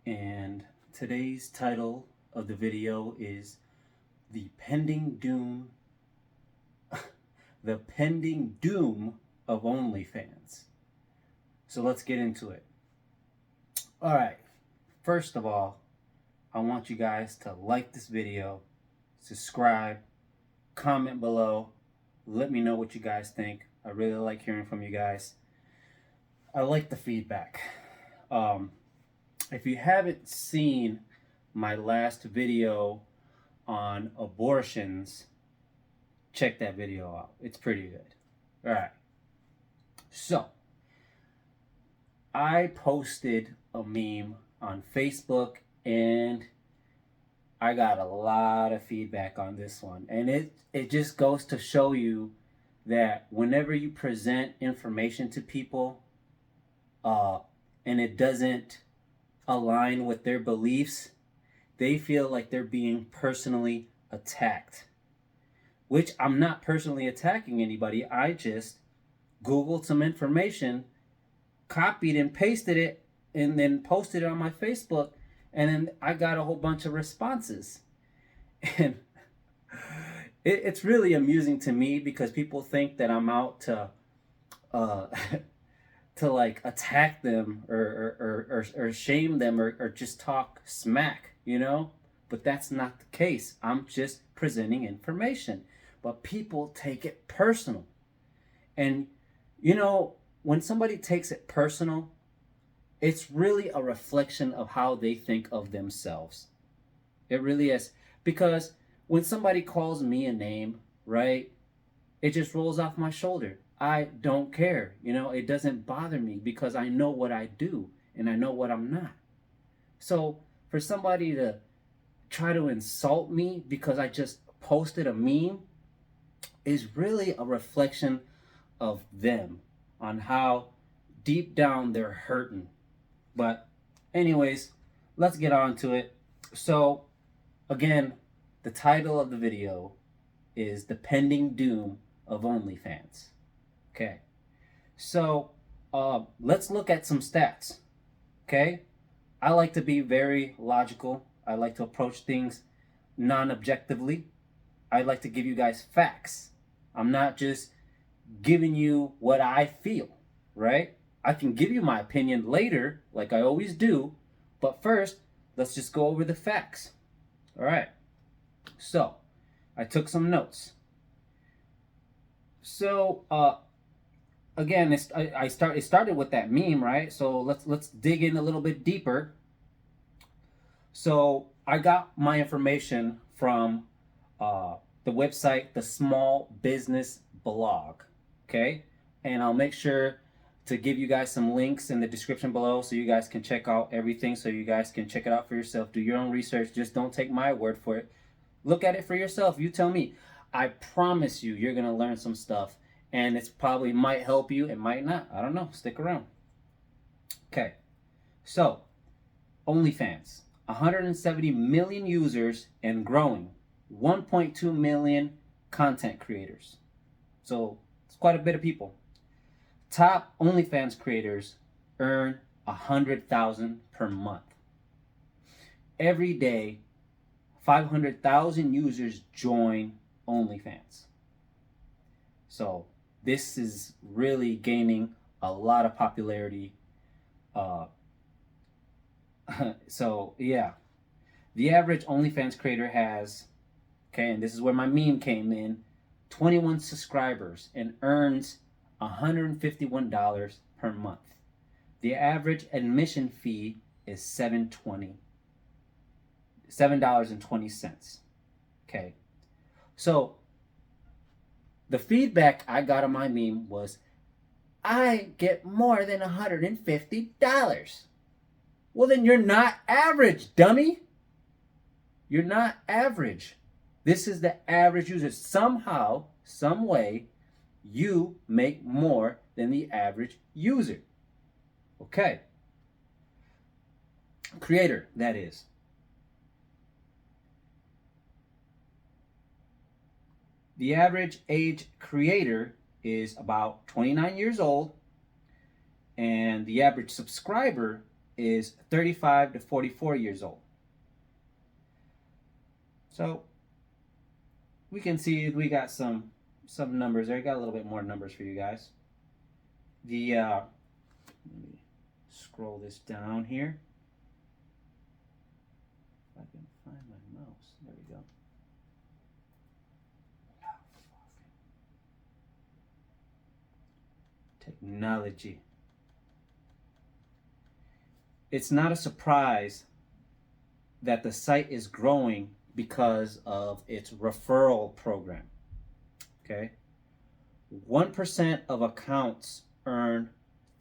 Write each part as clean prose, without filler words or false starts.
And today's title of the video is the pending doom the pending doom of OnlyFans. So let's get into it. All right. First of all, I want you guys to like this video, subscribe, comment below, let me know what you guys think. I really like hearing from you guys. I like the feedback. If you haven't seen my last video on abortions, check that video out. It's pretty good. All right. So, I posted a meme on Facebook and I got a lot of feedback on this one. And it just goes to show you that whenever you present information to people and it doesn't align with their beliefs, they feel like they're being personally attacked. Which I'm not personally attacking anybody. I just Googled some information, copied and pasted it, and then posted it on my Facebook. And then I got a whole bunch of responses. And it's really amusing to me because people think that I'm out to to like attack them or shame them or just talk smack, you know? But that's not the case. I'm just presenting information. But people take it personal. And, you know, when somebody takes it personal, it's really a reflection of how they think of themselves. It really is. Because when somebody calls me a name, right, it just rolls off my shoulder. I don't care. You know, it doesn't bother me because I know what I do and I know what I'm not. So for somebody to try to insult me because I just posted a meme is really a reflection of them on how deep down they're hurting. But anyways, let's get on to it. So again, the title of the video is The Pending Doom of OnlyFans. Okay, so let's look at some stats. Okay, I like to be very logical. I like to approach things non-objectively. I like to give you guys facts. I'm not just giving you what I feel, right? I can give you my opinion later, like I always do, but first, let's just go over the facts. All right, so I took some notes. So, again, it started with that meme, right? So let's dig in a little bit deeper. So I got my information from the website, the Small Business Blog, okay? And I'll make sure to give you guys some links in the description below so you guys can check out everything, so you guys can check it out for yourself. Do your own research. Just don't take my word for it. Look at it for yourself. You tell me. I promise you, you're going to learn some stuff. And it's probably might help you. It might not. I don't know. Stick around. Okay. So, OnlyFans. 170 million users and growing. 1.2 million content creators. So, it's quite a bit of people. Top OnlyFans creators earn $100,000 per month. Every day, 500,000 users join OnlyFans. So this is really gaining a lot of popularity. So yeah, the average OnlyFans creator has, okay, and this is where my meme came in, 21 subscribers and earns $151 per month. The average admission fee is $7.20. Okay. So the feedback I got on my meme was, I get more than $150. Well, then you're not average, dummy. You're not average. This is the average user. Somehow, some way, you make more than the average user. Okay. Creator, that is. The average age creator is about 29 years old, and the average subscriber is 35 to 44 years old. So we can see we got some numbers there. Got a little bit more numbers for you guys. The let me scroll this down here. If I can find my mouse. There we go. Technology. It's not a surprise that the site is growing because of its referral program. Okay? 1% of accounts earn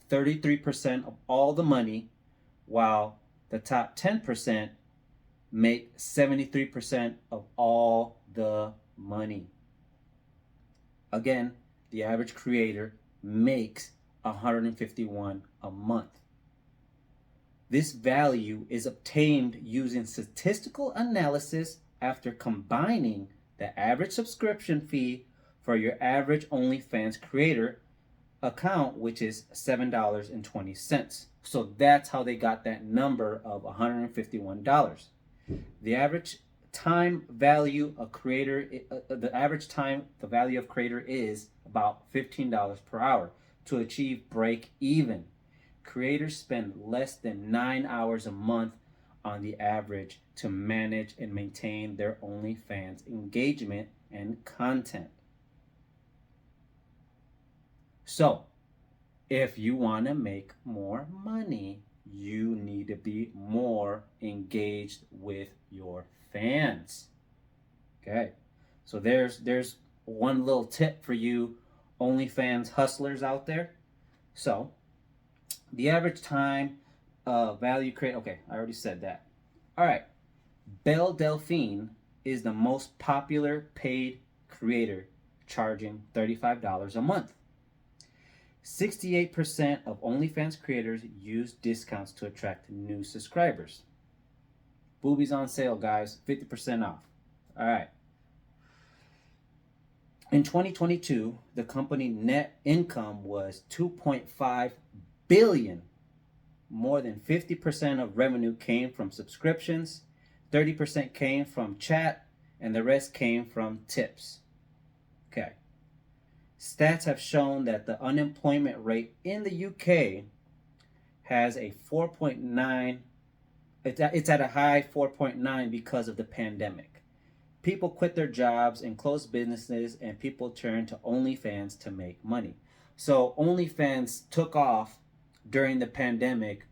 33% of all the money, while the top 10% make 73% of all the money. Again, the average creator makes $151 a month. This value is obtained using statistical analysis after combining the average subscription fee for your average OnlyFans creator account, which is $7.20. So that's how they got that number of $151. The average time value of creator, the value of creator is about $15 per hour. To achieve break even, creators spend less than 9 hours a month on the average to manage and maintain their OnlyFans engagement and content. So, if you want to make more money, you need to be more engaged with your fans. Okay, so there's one little tip for you OnlyFans hustlers out there. So, the average time value create. Okay, I already said that. All right, Belle Delphine is the most popular paid creator, charging $35 a month. 68% of OnlyFans creators use discounts to attract new subscribers. Boobies on sale, guys, 50% off. All right. In 2022, the company net income was $2.5 billion. More than 50% of revenue came from subscriptions, 30% came from chat, and the rest came from tips. Okay. Stats have shown that the unemployment rate in the UK has a 4.9. It's at a high 4.9 because of the pandemic. People quit their jobs and closed businesses, and people turned to OnlyFans to make money. So OnlyFans took off during the pandemic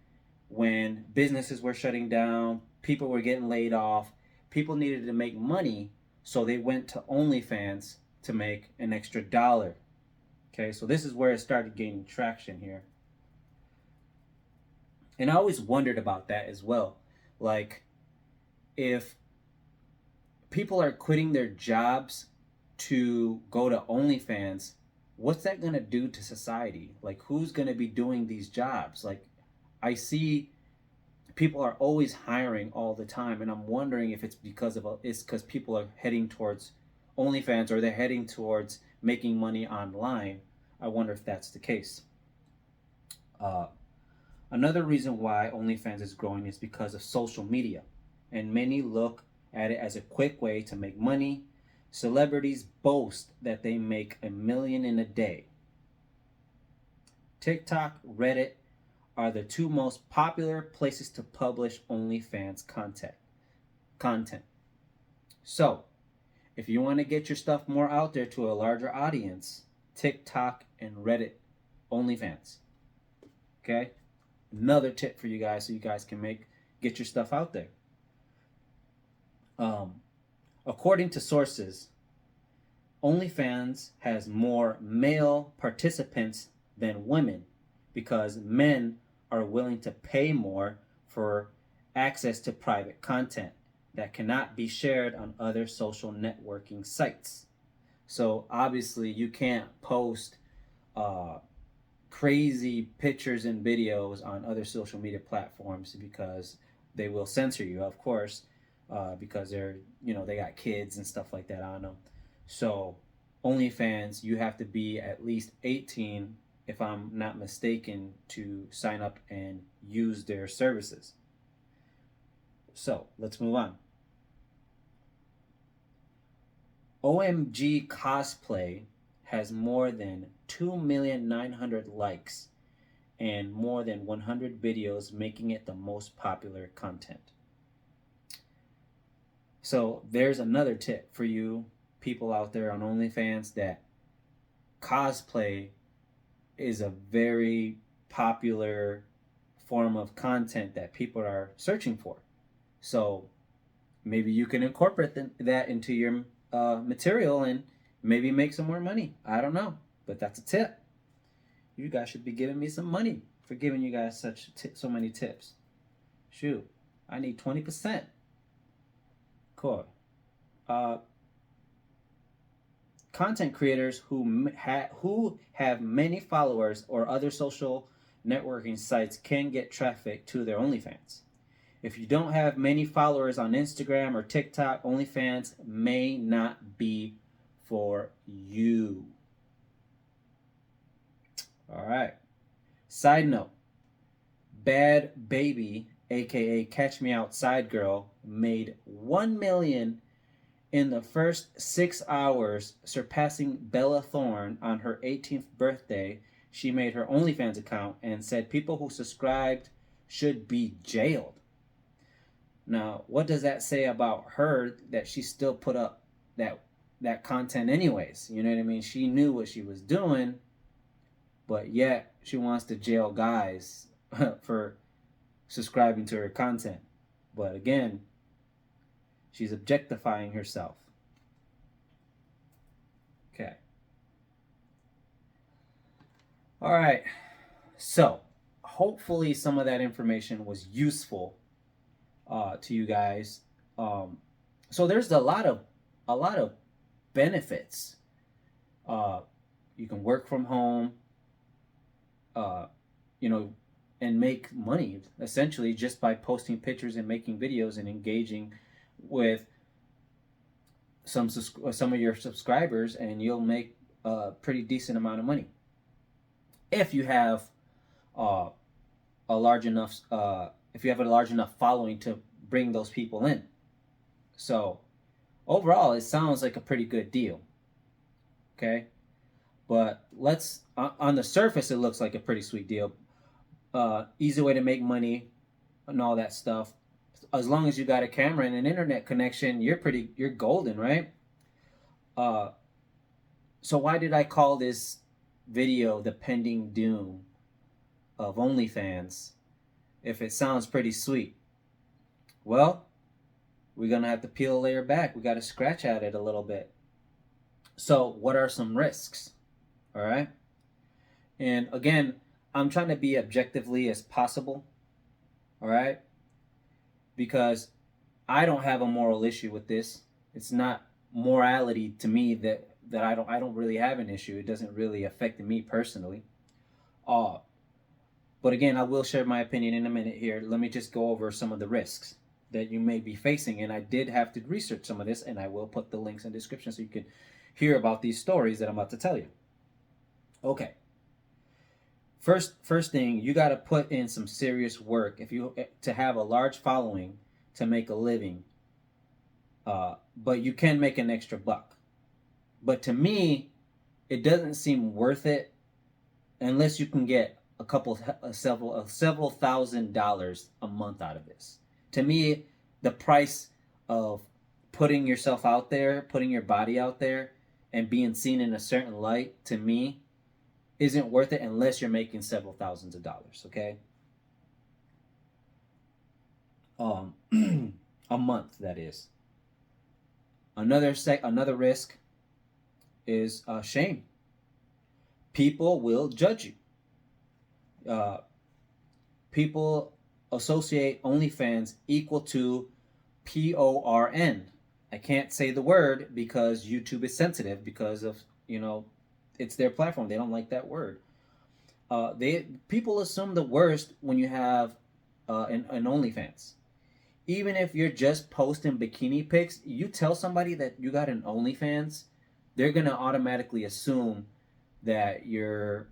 when businesses were shutting down, people were getting laid off, people needed to make money, so they went to OnlyFans to make an extra dollar. Okay, so this is where it started gaining traction here. And I always wondered about that as well. Like, if people are quitting their jobs to go to OnlyFans, what's that going to do to society? Like, who's going to be doing these jobs? Like, I see people are always hiring all the time, and I'm wondering if it's because people are heading towards OnlyFans, or they're heading towards making money online. I wonder if that's the case. Another reason why OnlyFans is growing is because of social media, and many look at it as a quick way to make money. Celebrities boast that they make $1 million in a day. TikTok, Reddit are the two most popular places to publish OnlyFans content. So, if you want to get your stuff more out there to a larger audience, TikTok and Reddit, OnlyFans. Okay? Another tip for you guys, so you guys can get your stuff out there. According to sources, OnlyFans has more male participants than women because men are willing to pay more for access to private content that cannot be shared on other social networking sites. So obviously you can't post crazy pictures and videos on other social media platforms because they will censor you, of course, because they got kids and stuff like that on them. So OnlyFans, you have to be at least 18 if I'm not mistaken, to sign up and use their services. So let's move on. OMG Cosplay has more than 2,900,000 likes and more than 100 videos, making it the most popular content. So there's another tip for you people out there on OnlyFans, that cosplay is a very popular form of content that people are searching for. So maybe you can incorporate that into your material and maybe make some more money. I don't know, but that's a tip. You guys should be giving me some money for giving you guys so many tips. Shoot, I need 20%. Cool. Content creators who have many followers or other social networking sites can get traffic to their OnlyFans. If you don't have many followers on Instagram or TikTok, OnlyFans may not be for you. All right. Side note, Bad Baby, aka Catch Me Outside Girl, made 1 million in the first 6 hours, surpassing Bella Thorne on her 18th birthday. She made her OnlyFans account and said people who subscribed should be jailed. Now, what does that say about her, that she still put up that content anyways? You know what I mean? She knew what she was doing, but yet she wants to jail guys for subscribing to her content. But again, she's objectifying herself. Okay. All right. So, hopefully some of that information was useful to you guys. So there's a lot of benefits. You can work from home, and make money essentially just by posting pictures and making videos and engaging with some of your subscribers, and you'll make a pretty decent amount of money if you have a large enough following to bring those people in. So overall, it sounds like a pretty good deal. Okay, but on the surface, it looks like a pretty sweet deal. Easy way to make money and all that stuff. As long as you got a camera and an internet connection, you're golden, right? So why did I call this video The Pending Doom of OnlyFans if it sounds pretty sweet? Well, we're gonna have to peel a layer back. We got to scratch at it a little bit. So what are some risks? All right. And again, I'm trying to be objectively as possible. All right. Because I don't have a moral issue with this. It's not morality to me that I don't really have an issue. It doesn't really affect me personally. But again, I will share my opinion in a minute here. Let me just go over some of the risks that you may be facing. And I did have to research some of this, and I will put the links in the description so you can hear about these stories that I'm about to tell you. Okay. First thing, you got to put in some serious work to have a large following to make a living. But you can make an extra buck. But to me, it doesn't seem worth it unless you can get several $1,000s a month out of this. To me, the price of putting yourself out there, putting your body out there, and being seen in a certain light, to me, isn't worth it unless you're making several thousands of dollars, okay? A month, that is. Another risk is shame. People will judge you. People associate OnlyFans equal to PORN. I can't say the word because YouTube is sensitive because of, it's their platform. They don't like that word. People assume the worst when you have an OnlyFans. Even if you're just posting bikini pics, you tell somebody that you got an OnlyFans, they're gonna automatically assume that you're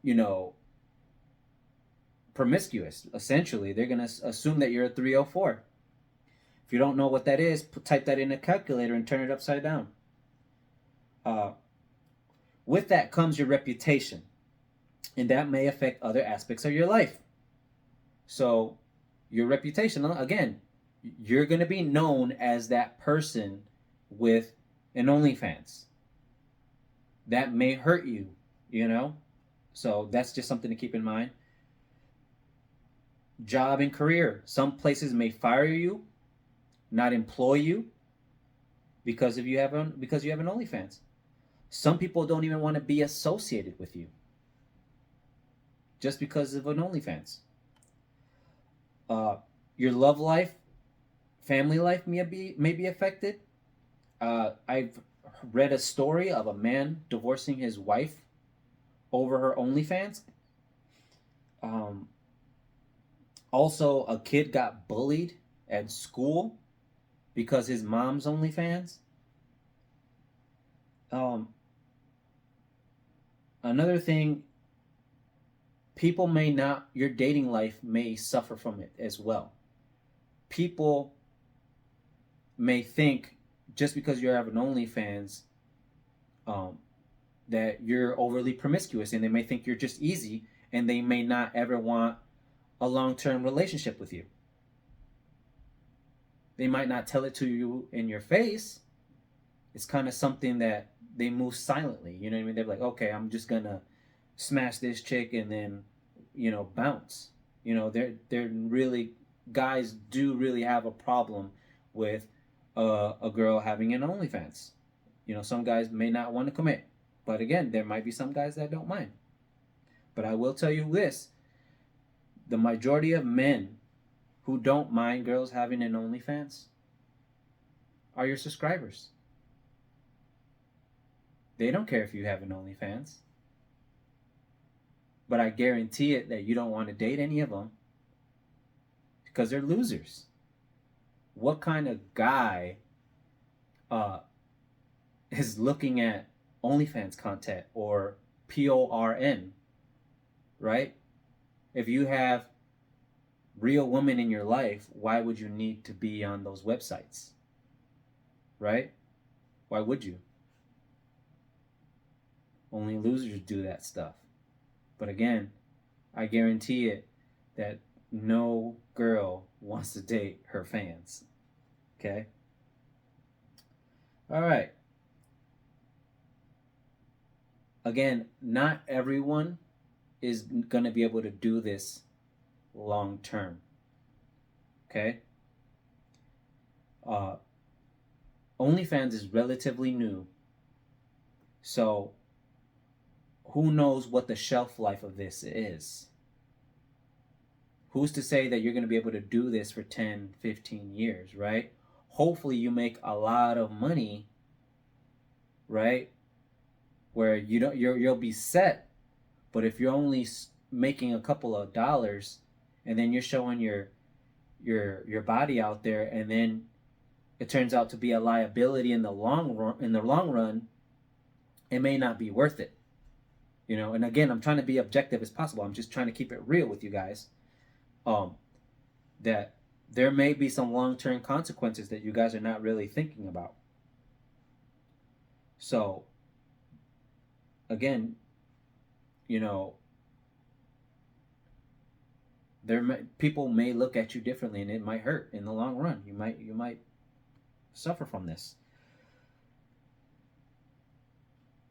you know, promiscuous. Essentially, they're gonna assume that you're a 304. If you don't know what that is, type that in a calculator and turn it upside down. Uh, with that comes your reputation, and that may affect other aspects of your life. So, your reputation, again, you're going to be known as that person with an OnlyFans. That may hurt you, you know? So, that's just something to keep in mind. Job and career. Some places may fire you, not employ you because you have an OnlyFans. Some people don't even want to be associated with you just because of an OnlyFans. Your love life, family life may be affected. I've read a story of a man divorcing his wife over her OnlyFans. Also, a kid got bullied at school because his mom's OnlyFans. Another thing, people may not, your dating life may suffer from it as well. People may think just because you have an OnlyFans that you're overly promiscuous, and they may think you're just easy, and they may not ever want a long-term relationship with you. They might not tell it to you in your face. It's kind of something that they move silently. You know what I mean? They're like, okay, I'm just gonna smash this chick and then, bounce. They're really, guys do really have a problem with a girl having an OnlyFans. Some guys may not want to commit, but again, there might be some guys that don't mind. But I will tell you this: the majority of men who don't mind girls having an OnlyFans are your subscribers. They don't care if you have an OnlyFans. But I guarantee it that you don't want to date any of them because they're losers. What kind of guy is looking at OnlyFans content or PORN, right? If you have real women in your life, why would you need to be on those websites, right? Why would you? Only losers do that stuff. But again, I guarantee it that no girl wants to date her fans. Okay? All right. Again, not everyone is going to be able to do this long term. Okay? OnlyFans is relatively new. So, who knows what the shelf life of this is? Who's to say that you're going to be able to do this for 10, 15 years, right? Hopefully you make a lot of money, right? Where you'll be set, but if you're only making a couple of dollars and then you're showing your body out there, and then it turns out to be a liability in the long run, it may not be worth it. And again, I'm trying to be objective as possible. I'm just trying to keep it real with you guys. That there may be some long-term consequences that you guys are not really thinking about. So, again, people may look at you differently, and it might hurt in the long run. You might suffer from this.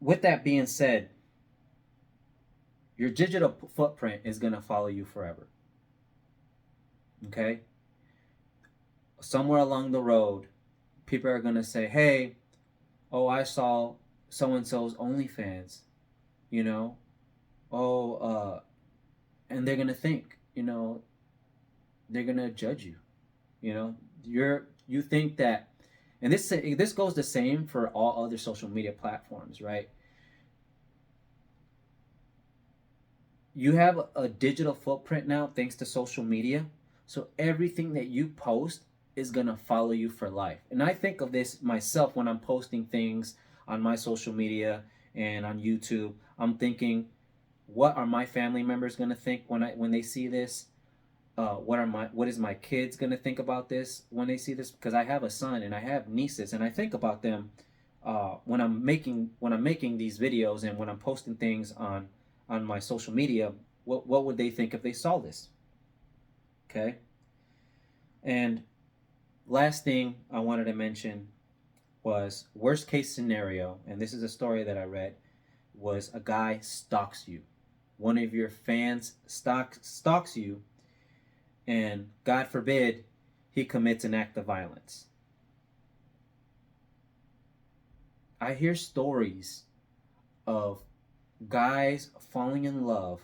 With that being said, your digital footprint is going to follow you forever. Okay? Somewhere along the road, people are going to say, hey, I saw so-and-so's OnlyFans, and they're going to think, they're going to judge you. You think that, and this goes the same for all other social media platforms, right? You have a digital footprint now thanks to social media. So everything that you post is going to follow you for life. And I think of this myself when I'm posting things on my social media and on YouTube. I'm thinking, what are my family members gonna think when they see this? What is my kids gonna think about this when they see this? Because I have a son and I have nieces, and I think about them when I'm making these videos and when I'm posting things on my social media. What would they think if they saw this? Okay. And last thing I wanted to mention was worst case scenario, and this is a story that I read, was a guy stalks you. One of your fans stalks you, and God forbid he commits an act of violence. I hear stories of guys falling in love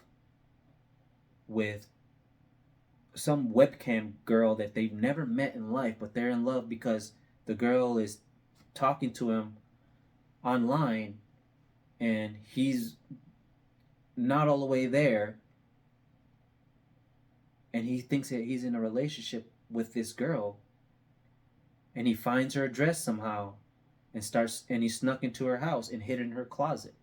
with some webcam girl that they've never met in life, but they're in love because the girl is talking to him online and he's not all the way there, and he thinks that he's in a relationship with this girl, and he finds her address somehow and he snuck into her house and hid in her closet.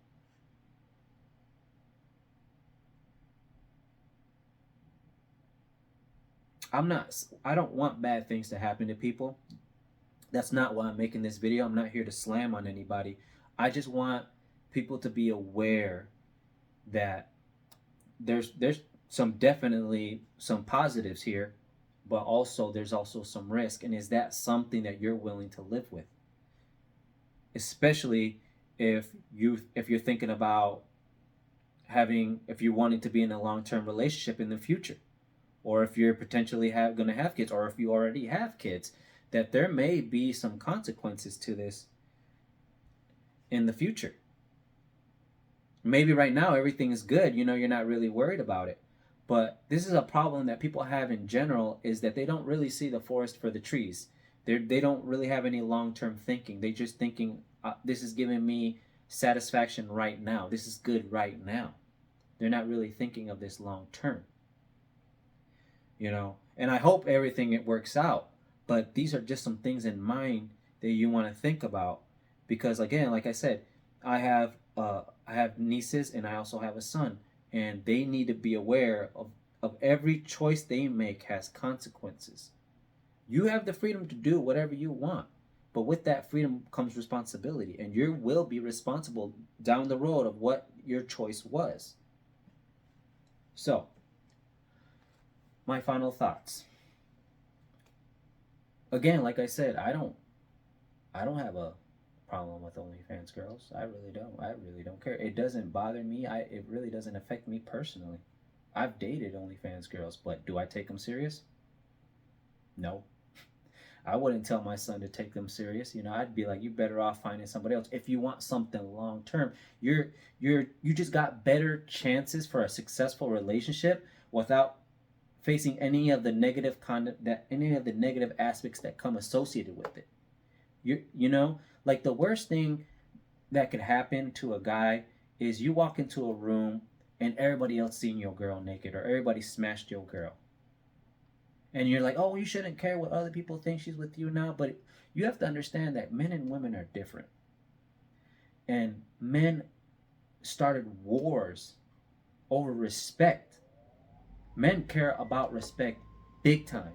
I don't want bad things to happen to people. That's not why I'm making this video. I'm not here to slam on anybody. I just want people to be aware that there's some definitely some positives here, but also there's also some risk. And is that something that you're willing to live with? Especially if you're thinking about if you're wanting to be in a long-term relationship in the future, or if you're potentially going to have kids, or if you already have kids, that there may be some consequences to this in the future. Maybe right now everything is good, you're not really worried about it. But this is a problem that people have in general, is that they don't really see the forest for the trees. They don't really have any long-term thinking. They just thinking, this is giving me satisfaction right now. This is good right now. They're not really thinking of this long term. And I hope everything it works out. But these are just some things in mind that you want to think about, because again, like I said, I have nieces and I also have a son, and they need to be aware of every choice they make has consequences. You have the freedom to do whatever you want, but with that freedom comes responsibility, and you will be responsible down the road of what your choice was. So, my final thoughts. Again, like I said, I don't have a problem with OnlyFans girls. I really don't care. It doesn't bother me. It really doesn't affect me personally. I've dated OnlyFans girls, but do I take them serious? No. I wouldn't tell my son to take them serious. I'd be like, you better off finding somebody else. If you want something long term, you just got better chances for a successful relationship without facing any of the negative aspects that come associated with it. Like the worst thing that could happen to a guy is you walk into a room and everybody else seeing your girl naked, or everybody smashed your girl. And you're like, oh, you shouldn't care what other people think, she's with you now. But you have to understand that men and women are different. And men started wars over respect. Men care about respect big time.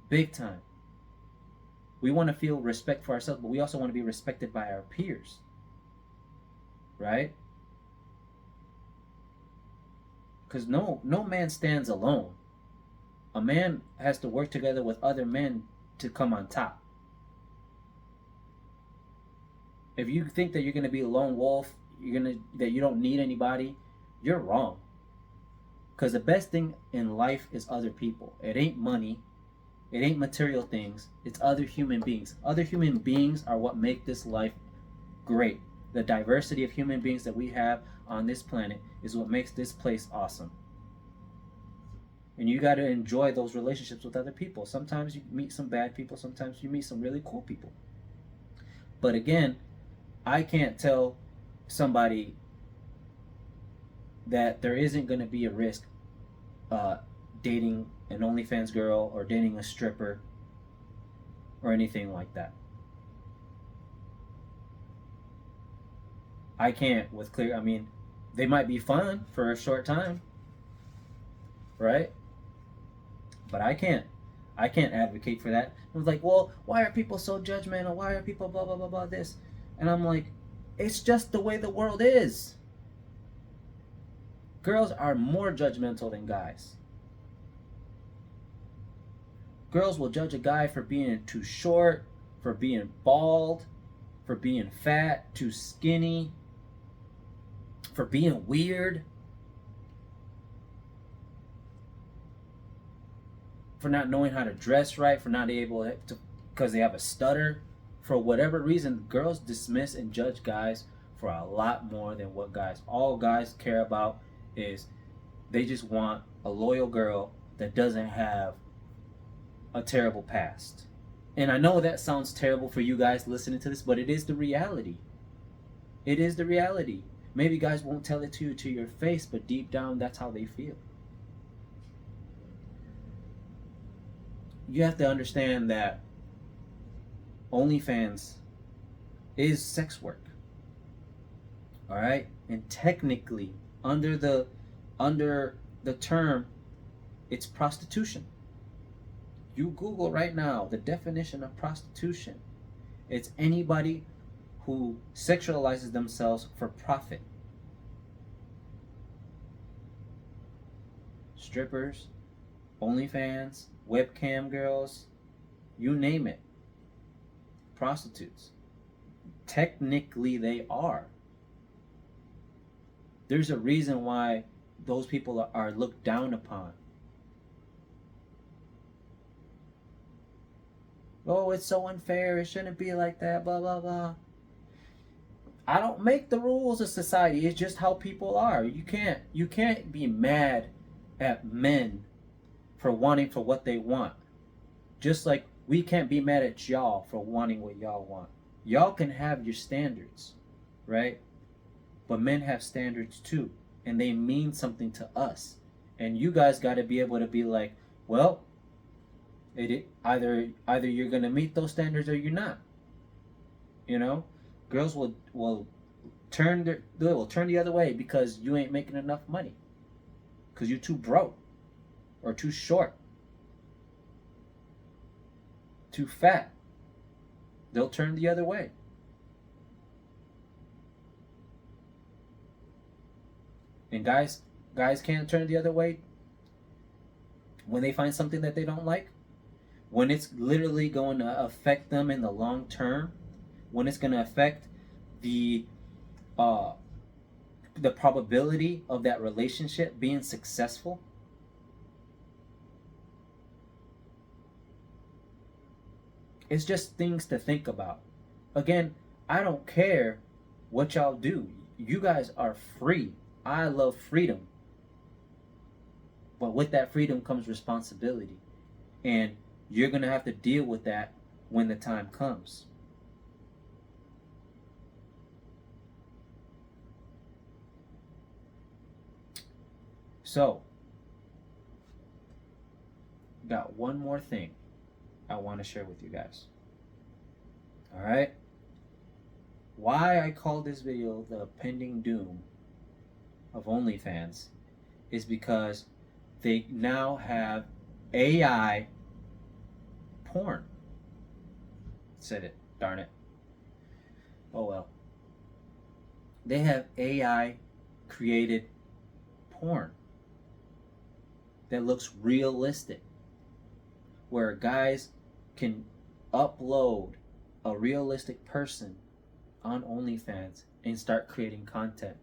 Big time. We want to feel respect for ourselves, but we also want to be respected by our peers. Right? Because no man stands alone. A man has to work together with other men to come on top. If you think that you're going to be a lone wolf, that you don't need anybody, you're wrong. Because the best thing in life is other people. It ain't money. It ain't material things. It's other human beings. Other human beings are what make this life great. The diversity of human beings that we have on this planet is what makes this place awesome. And you got to enjoy those relationships with other people. Sometimes you meet some bad people. Sometimes you meet some really cool people. But again, I can't tell somebody that there isn't going to be a risk dating an OnlyFans girl or dating a stripper or anything like that. I can't with clear. I mean, They might be fun for a short time, right? But I can't advocate for that. I was like, well, why are people so judgmental? Why are people blah blah blah blah this? And I'm like, it's just the way the world is. Girls are more judgmental than guys. Girls will judge a guy for being too short, for being bald, for being fat, too skinny, for being weird, for not knowing how to dress right, for not able to, because they have a stutter. For whatever reason, girls dismiss and judge guys for a lot more than what all guys care about is they just want a loyal girl that doesn't have a terrible past. And I know that sounds terrible for you guys listening to this, but it is the reality. It is the reality. Maybe guys won't tell it to you to your face, but deep down, that's how they feel. You have to understand that OnlyFans is sex work. All right? And technically, under the term, it's prostitution. You Google right now the definition of prostitution. It's anybody who sexualizes themselves for profit. Strippers, OnlyFans, webcam girls, you name it. Prostitutes. Technically, they are. There's a reason why those people are looked down upon. Oh, it's so unfair. It shouldn't be like that. Blah, blah, blah. I don't make the rules of society. It's just how people are. You can't be mad at men for wanting for what they want. Just like we can't be mad at y'all for wanting what y'all want. Y'all can have your standards, right? But men have standards too, and they mean something to us. And you guys got to be able to be like, well, either you're gonna meet those standards or you're not. You know, girls will turn the other way because you ain't making enough money, because you're too broke, or too short, too fat. They'll turn the other way. And guys can't turn the other way when they find something that they don't like, when it's literally going to affect them in the long term, when it's going to affect the probability of that relationship being successful. It's just things to think about. Again, I don't care what y'all do. You guys are free. I love freedom. But with that freedom comes responsibility. And you're going to have to deal with that when the time comes. So, got one more thing I want to share with you guys. All right? Why I call this video the pending doom of OnlyFans is because they now have AI porn. Said it, darn it. Oh well. They have AI created porn that looks realistic, where guys can upload a realistic person on OnlyFans and start creating content.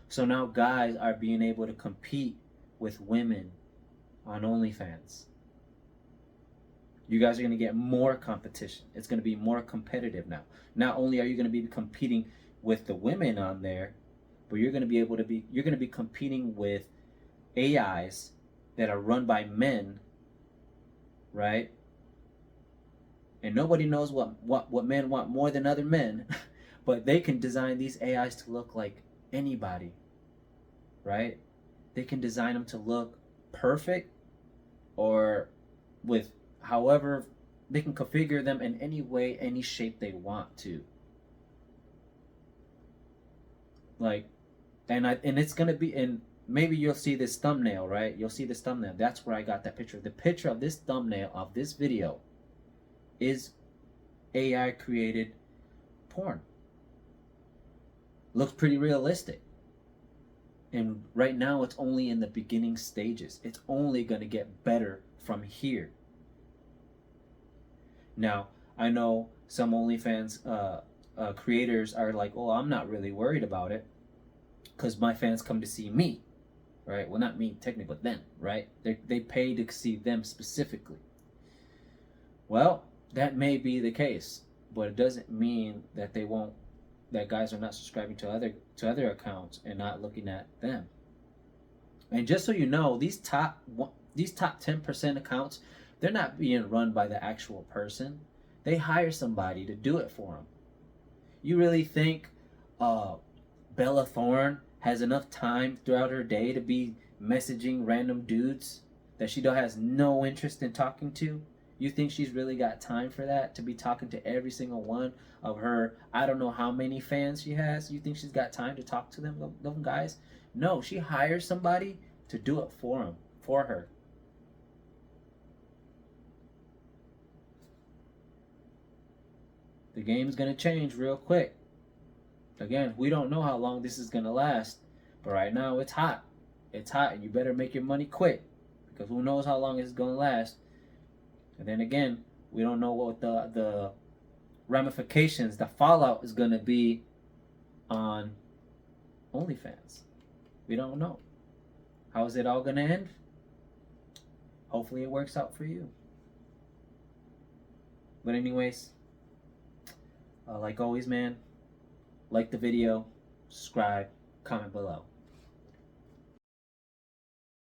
So now guys are being able to compete with women on OnlyFans. You guys are going to get more competition. It's going to be more competitive now. Not only are you going to be competing with the women on there, but you're going to be competing with AIs that are run by men, right? And nobody knows what men want more than other men, but they can design these AIs to look like anybody, right? They can design them to look perfect, or with however they can configure them in any way, any shape they want to. Like, and it's gonna be, and maybe you'll see this thumbnail, right? You'll see this thumbnail. That's where I got that picture. The picture of this thumbnail of this video is AI created porn. Looks pretty realistic. And right now it's only in the beginning stages. It's only going to get better from here. Now, I know some OnlyFans creators are like, oh, I'm not really worried about it because my fans come to see me, right? Well, not me technically, but them, right? They pay to see them specifically. Well, that may be the case, but it doesn't mean that that guys are not subscribing to other accounts and not looking at them. And just so you know, these top 10% accounts, they're not being run by the actual person. They hire somebody to do it for them. You really think Bella Thorne has enough time throughout her day to be messaging random dudes that she has no interest in talking to? You think she's really got time for that, to be talking to every single one of her, I don't know how many fans she has? You think she's got time to talk to them guys? No, she hires somebody to do it for her. The game's going to change real quick. Again, we don't know how long this is going to last, but right now it's hot. It's hot, and you better make your money quick, because who knows how long it's going to last. And then again, we don't know what the ramifications, the fallout is going to be on OnlyFans. We don't know. How is it all going to end? Hopefully it works out for you. But anyways, like always, man, like the video, subscribe, comment below.